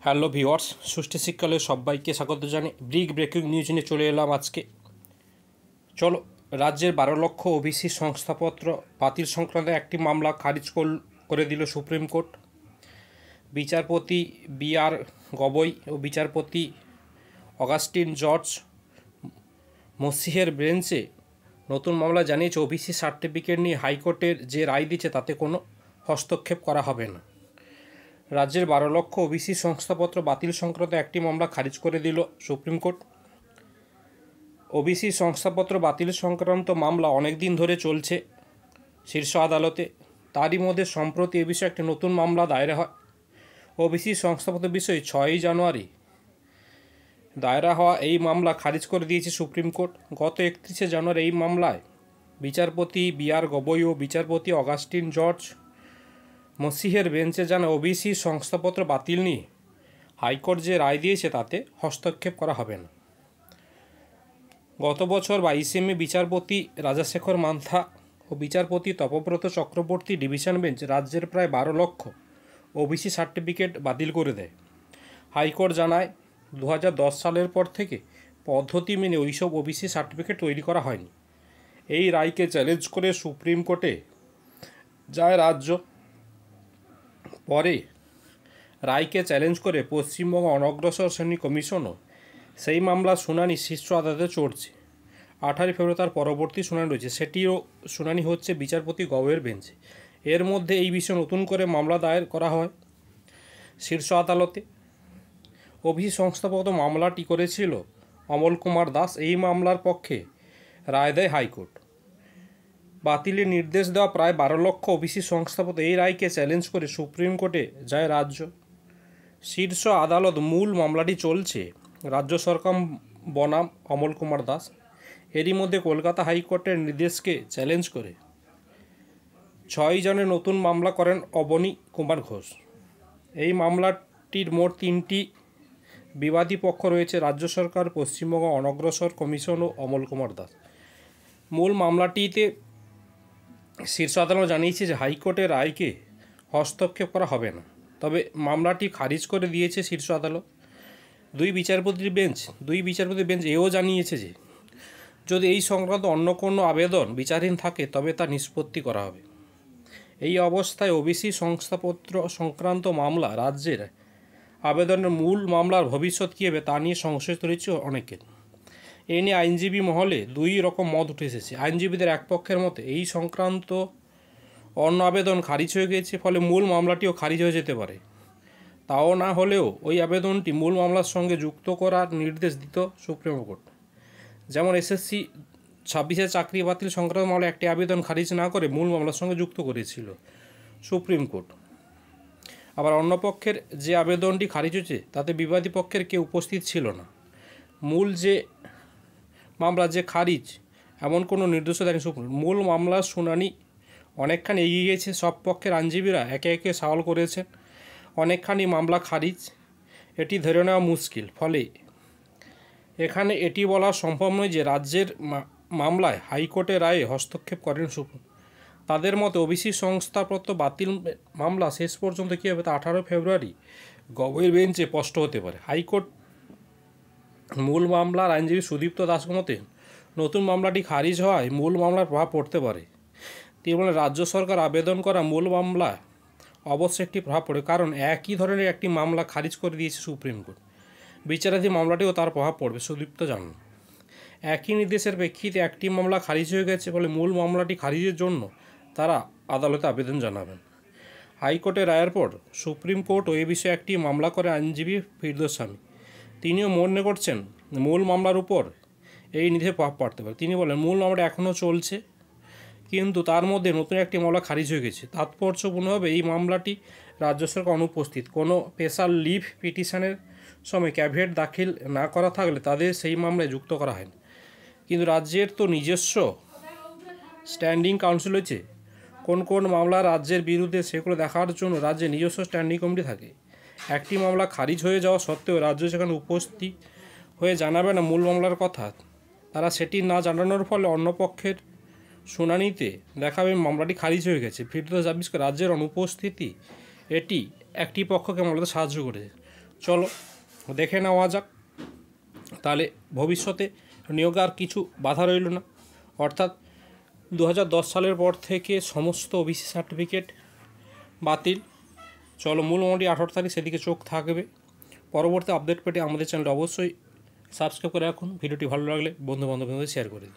Hello viewers, সুষ্ঠু শিক্ষালয়ে সবাইকে স্বাগত জানিয়ে ব্রেকিং নিউজ নিয়ে চলে এলাম আজকে। চলো, রাজ্যের 12 লক্ষ ওবিসি সংস্থাপত্র বাতিল সংক্রান্ত একটি মামলা খারিজ করে দিল সুপ্রিম কোর্ট। বিচারপতি বি.আর. গবৈ ও বিচারপতি অগাস্টিন জর্জ মসিহের বেঞ্চে নতুন মামলা জানিয়েছে ওবিসি সার্টিফিকেট নিয়ে হাইকোর্টের যে রায় দিচ্ছে তাতে কোনো হস্তক্ষেপ করা হবে না। রাজ্যের 12 লক্ষ ওবিসি সংস্থাপত্র বাতিল সংক্রান্ত একটি মামলা খারিজ করে দিল সুপ্রিম কোর্ট। ওবিসি সংস্থাপত্র বাতিল সংক্রান্ত মামলা অনেক দিন ধরে চলছে শীর্ষ আদালতে। তারই মধ্যে সম্প্রতি এ বিষয়ে একটি নতুন মামলা দায়ের হয়। ওবিসি সংস্থাপত্র বিষয়ে 6 জানুয়ারি দায়ের হওয়া এই মামলা খারিজ করে দিয়েছে সুপ্রিম কোর্ট। গত 31 জানুয়ারি এই মামলায় বিচারপতি বি.আর. গবৈ ও বিচারপতি অগাস্টিন জর্জ মসিহের বেঞ্চে জানায় ওবিসি সংস্থাপত্র বাতিল নিয়ে হাইকোর্ট যে রায় দিয়েছে তাতে হস্তক্ষেপ করা হবে না। গত বছর 22 মে বিচারপতি রাজাশেখর মান্থা ও বিচারপতি তপব্রত চক্রবর্তী ডিভিশন বেঞ্চ রাজ্যের প্রায় 12 লক্ষ ওবিসি সার্টিফিকেট বাতিল করে দেয়। হাইকোর্ট জানায় 2010 সালের পর থেকে পদ্ধতি মেনে ওইসব ওবিসি সার্টিফিকেট তৈরি করা হয়নি। এই রায়কে চ্যালেঞ্জ করে সুপ্রিম কোর্টে যায় রাজ্য। পরে রায়কে চ্যালেঞ্জ করে পশ্চিমবঙ্গ অনগ্রসর শ্রেণী কমিশনও সেই মামলার শুনানি শীর্ষ আদালতে চলছে। 18 ফেব্রুয়ারি তার পরবর্তী শুনানি রয়েছে, সেটিও শুনানি হচ্ছে বিচারপতি গবৈয়ের বেঞ্চে। এর মধ্যে এই বিষয়ে নতুন করে মামলা দায়ের করা হয় শীর্ষ আদালতে। ওবিসি সংস্থাপত্র মামলাটি করেছিল অমল কুমার দাস। এই মামলার পক্ষে রায় দেয় হাইকোর্ট। বাতিলের নির্দেশ দেওয়া প্রায় 12 লক্ষ ওবিসি সংস্থাপত্র এই রায়কে চ্যালেঞ্জ করে সুপ্রিম কোর্টে যায় রাজ্য। শীর্ষ আদালত মূল মামলাটি চলছে রাজ্য সরকার বনাম অমল কুমার দাস। এরই মধ্যে কলকাতা হাইকোর্টের নির্দেশকে চ্যালেঞ্জ করে 6 জানুয়ারি নতুন মামলা করেন অবনী কুমার ঘোষ। এই মামলাটির মোট 3টি বিবাদী পক্ষ রয়েছে, রাজ্য সরকার, পশ্চিমবঙ্গ অনগ্রসর কমিশন ও অমল কুমার দাস। মূল মামলাটিতে শীর্ষ আদালত জানিয়েছে যে হাইকোর্টের রায়কে হস্তক্ষেপ করা হবে না, তবে মামলাটি খারিজ করে দিয়েছে শীর্ষ আদালত। দুই বিচারপতির বেঞ্চ এও জানিয়েছে যে যদি এই সংক্রান্ত অন্য কোনো আবেদন বিচারহীন থাকে তবে তা নিষ্পত্তি করা হবে। এই অবস্থায় ওবিসি সংস্থাপত্র সংক্রান্ত মামলা রাজ্যের আবেদনের মূল মামলার ভবিষ্যৎ কী হবে তা নিয়ে সংশয় রয়েছে অনেকের। এ নিয়ে আইনজীবী মহলে দুই রকম মত উঠে এসেছে। আইনজীবীদের এক পক্ষের মতে এই সংক্রান্ত অন্য আবেদন খারিজ হয়ে গেছে, ফলে মূল মামলাটিও খারিজ হয়ে যেতে পারে। তাও না হলেও ওই আবেদনটি মূল মামলার সঙ্গে যুক্ত করার নির্দেশ দিত সুপ্রিম কোর্ট। যেমন এসএসসি 26 চাকরি বাতিল সংক্রান্ত মামলা একটি আবেদন খারিজ না করে মূল মামলার সঙ্গে যুক্ত করেছিল সুপ্রিম কোর্ট। আবার অন্য পক্ষের যে আবেদনটি খারিজ হয়েছে তাতে বিবাদী পক্ষের কেউ উপস্থিত ছিল না। মূল যে মামলা যে খারিজ এমন কোনো নির্দেশও দেয়নি সুপ্রিম কোর্ট। মূল মামলার শুনানি অনেকখানি এগিয়ে গেছে। সব পক্ষের আইনজীবীরা একে একে সওয়াল করেছেন। অনেকখানি মামলা খারিজ, এটি ধরে নেওয়া মুশকিল। ফলে এখানে এটি বলা সম্ভব নয় যে রাজ্যের মামলায় হাইকোর্টের রায়ে হস্তক্ষেপ করেন সুপ্রিম। তাদের মতে ওবিসি সংস্থাপত্র বাতিল মামলা শেষ পর্যন্ত কী হবে তা 18 ফেব্রুয়ারি গবৈয়ের বেঞ্চে স্পষ্ট হতে পারে। হাইকোর্ট মূল মামলার আইনজীবী সুদীপ্ত দাস মতে নতুন মামলাটি খারিজ হওয়ায় মূল মামলার প্রভাব পড়তে পারে। তিনি বলেন, রাজ্য সরকার আবেদন করা মূল মামলা অবশ্যই একটি প্রভাব পড়ে, কারণ একই ধরনের একটি মামলা খারিজ করে দিয়েছে সুপ্রিম কোর্ট। বিচারাধীন মামলাটিও তার প্রভাব পড়বে, সুদীপ্ত জানান। একই নির্দেশের প্রেক্ষিতে একটি মামলা খারিজ হয়ে গেছে বলে মূল মামলাটি খারিজের জন্য তারা আদালতে আবেদন জানাবেন। হাইকোর্টের রায়ের পর সুপ্রিম কোর্টও এ বিষয়ে একটি মামলা করে আইনজীবী ফিরদৌস স্বামী। তিনিও মনে করছেন মূল মামলার উপর এই নির্দেশে প্রভাব পড়তে পারে। তিনি বলেন, মূল মামলাটা এখনও চলছে, কিন্তু তার মধ্যে নতুন একটি মামলা খারিজ হয়ে গেছে। তাৎপর্যপূর্ণভাবে এই মামলাটি রাজ্য সরকার অনুপস্থিত। কোনো স্পেশাল লিভ পিটিশনের সময় ক্যাভিয়েট দাখিল না করা থাকলে তাদের সেই মামলায় যুক্ত করা হয়নি। কিন্তু রাজ্যের তো নিজস্ব স্ট্যান্ডিং কাউন্সিল হয়েছে। কোন কোন মামলা রাজ্যের বিরুদ্ধে সেগুলো দেখার জন্য রাজ্যের নিজস্ব স্ট্যান্ডিং কমিটি থাকে। একটি মামলা খারিজ হয়ে যাওয়া সত্ত্বেও রাজ্য সেখানে উপস্থিত হয়ে জানাবে না মূল মামলার কথা। তারা সেটি না জানানোর ফলে অন্য পক্ষের শুনানিতে দেখাবে মামলাটি খারিজ হয়ে গেছে। ফিরদৌস দাবি করে রাজ্যের অনুপস্থিতি এটি একটি পক্ষকে মামলাতে সাহায্য করেছে। চলো দেখে নেওয়া যাক। তাহলে ভবিষ্যতে নিয়োগে আর কিছু বাধা রইল না, অর্থাৎ 2010 সালের পর থেকে সমস্ত ওবিসি সার্টিফিকেট বাতিল। চলো মূল মোটামুটি 18 তারিখ সেদিকে চোখ থাকবে। পরবর্তী আপডেট পেতে আমাদের চ্যানেলটা অবশ্যই সাবস্ক্রাইব করে রাখুন। ভিডিওটি ভালো লাগলে বন্ধু বান্ধবদের শেয়ার করে দিন।